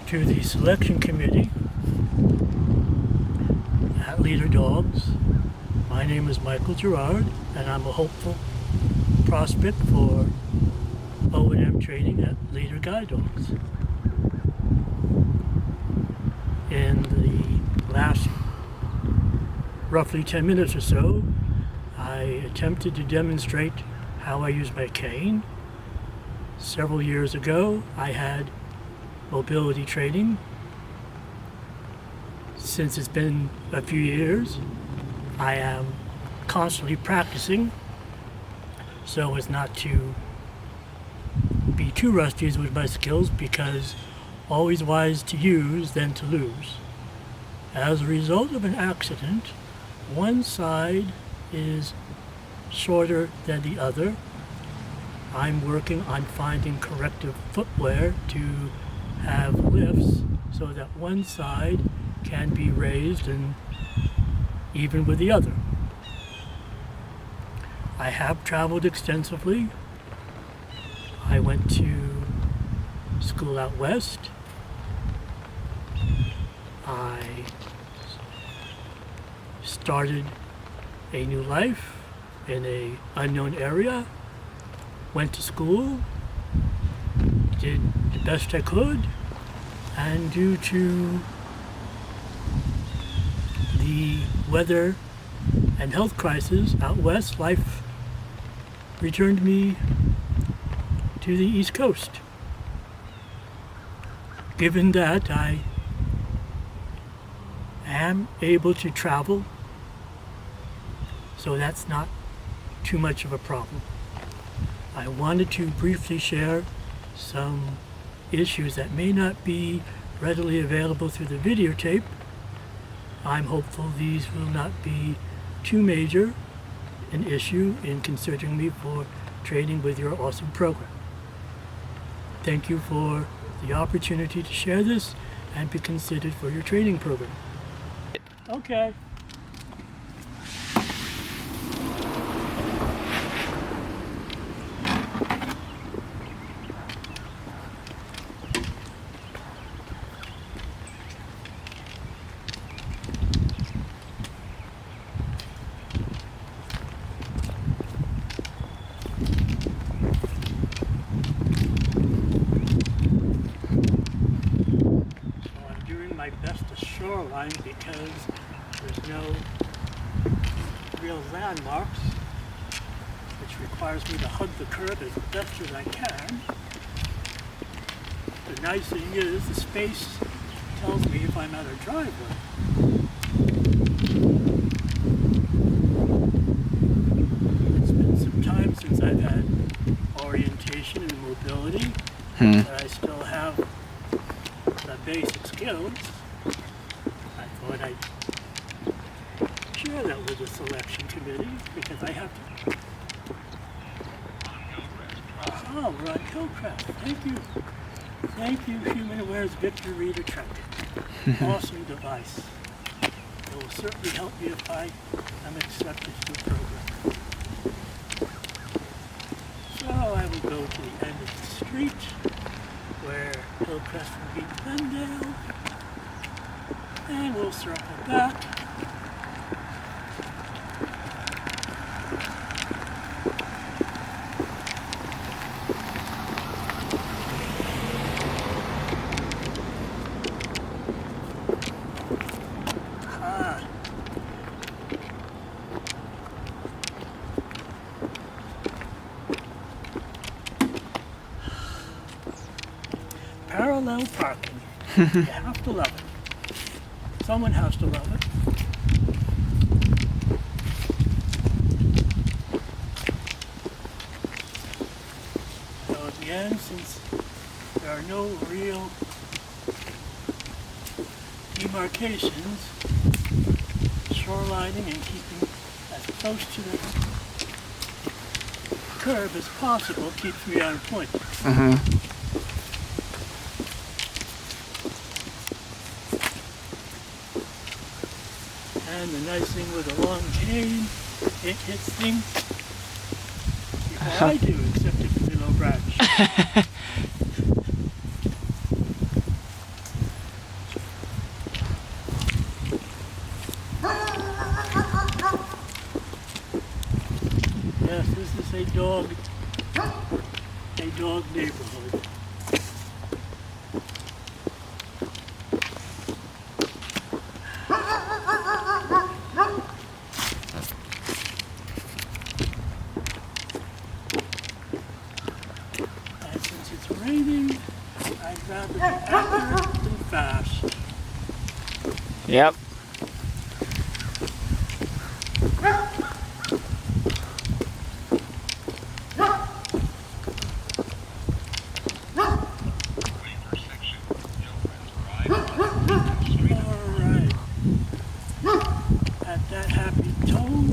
to the selection committee at Leader Dogs. My name is Michael Girard, and I'm a hopeful prospect for O&M training at Leader Guide Dogs. In the last roughly 10 minutes or so, I attempted to demonstrate how I use my cane. Several years ago, I had mobility training. Since it's been a few years, I am constantly practicing so as not to be too rusty with my skills, because always wise to use than to lose. As a result of an accident, one side is shorter than the other. I'm working on finding corrective footwear to have lifts so that one side can be raised and even with the other. I have traveled extensively. I went to school out west. I started a new life in an unknown area, went to school, did the best I could, and due to the weather and health crisis out west, life returned me to the East Coast. Given that I am able to travel, so that's not too much of a problem. I wanted to briefly share some issues that may not be readily available through the videotape. I'm hopeful these will not be too major an issue in considering me for training with your awesome program. Thank you for the opportunity to share this and be considered for your training program. Okay. Shoreline because there's no real landmarks, which requires me to hug the curb as best as I can. The nice thing is the space tells me if I'm at a driveway. It's been some time since I've had orientation and mobility, but I still have the basic skills. But I share that with the selection committee because I have to. Oh, Rod Hillcraft, thank you. Thank you, Human Aware's Victor Reader Tracker. Awesome device. It will certainly help me if I am accepted to the program. So I will go to the end of the street where Hillcrest will meet Glendale. And we'll circle back. Parallel parking. You have to love it. Someone has to love it. So at the end, since there are no real demarcations, shorelining and keeping as close to the curb as possible keeps me on point. And the nice thing with a long cane, it hits things before I do, except if it's a low branch. a dog neighborhood. And since it's raining, I'd rather be accurate than fast. Yep. Alright. At that happy tone,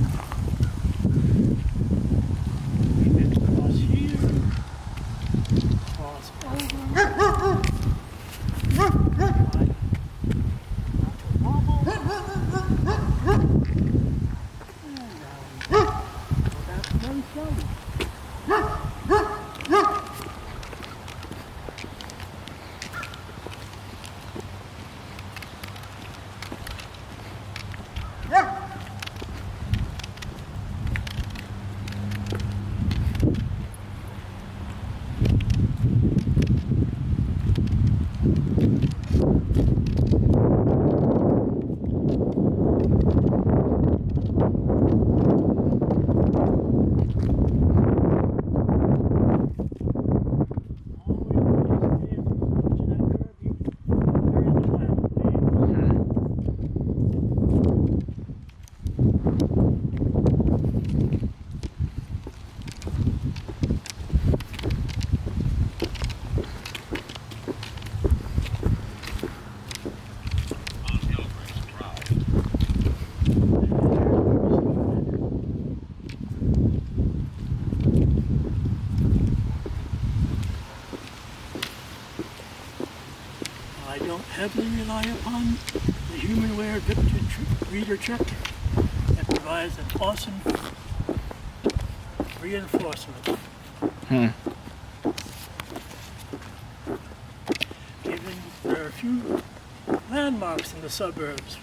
we get across here, cross over, right, not to wobble, and now we go back very slowly. I don't heavily rely upon the human wear reader trick. It provides an awesome reinforcement. Given there are a few landmarks in the suburbs,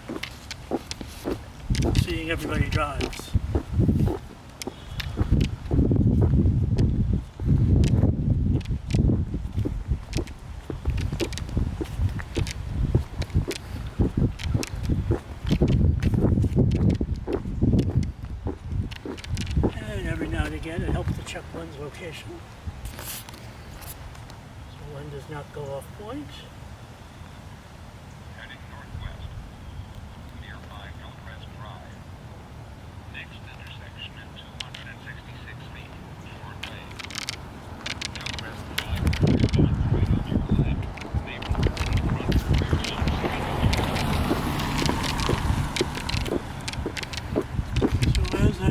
seeing everybody drives. Every now and again, it helps to check one's location, so one does not go off point. Heading northwest, near 5 Hillcrest Drive. Next intersection at 266 feet, short lane. Hillcrest Drive, on 3 on your left, neighborhood front So as I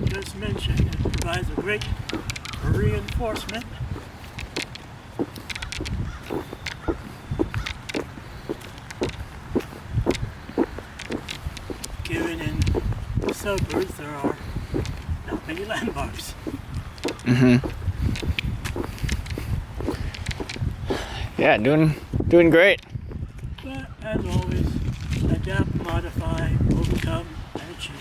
just mentioned, it provides a great reinforcement. Given in the suburbs there are not many landmarks. Yeah, doing great. But as always, adapt, modify, overcome, and achieve.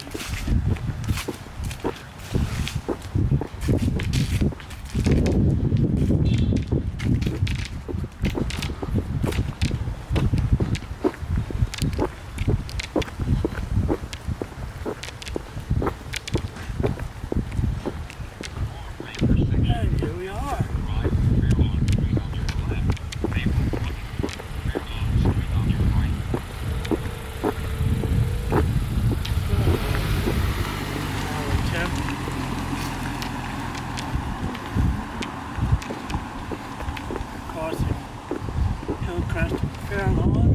And here we are. I'll attempt crossing Hillcrest and Fairlawn.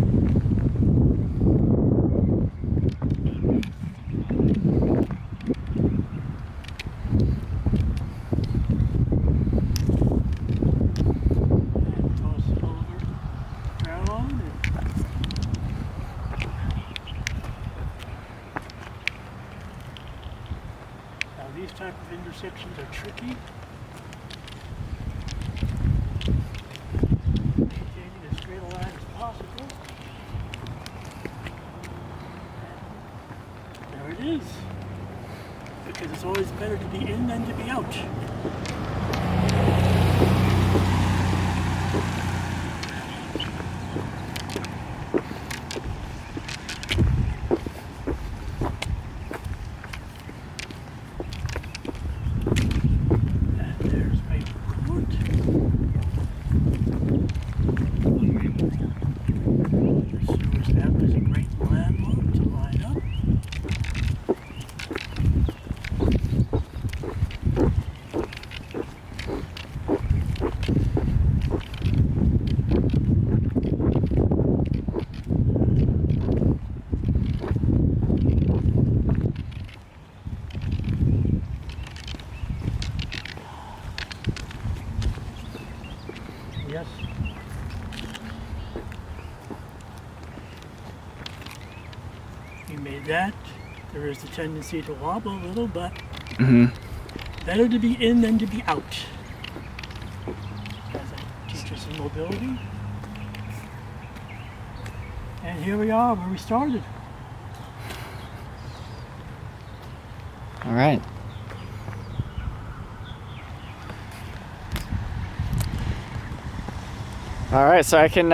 And cross over Fairlawn. Now these type of intersections are tricky. Maintaining as straight a line as possible. There it is. because it's always better to be in than to be out. And there's my court. The sewer staff is a great landmark to line up. Yes. You made that. There is the tendency to wobble a little, but better to be in than to be out. As I teach us in mobility. And here we are where we started. All right. All right, so I can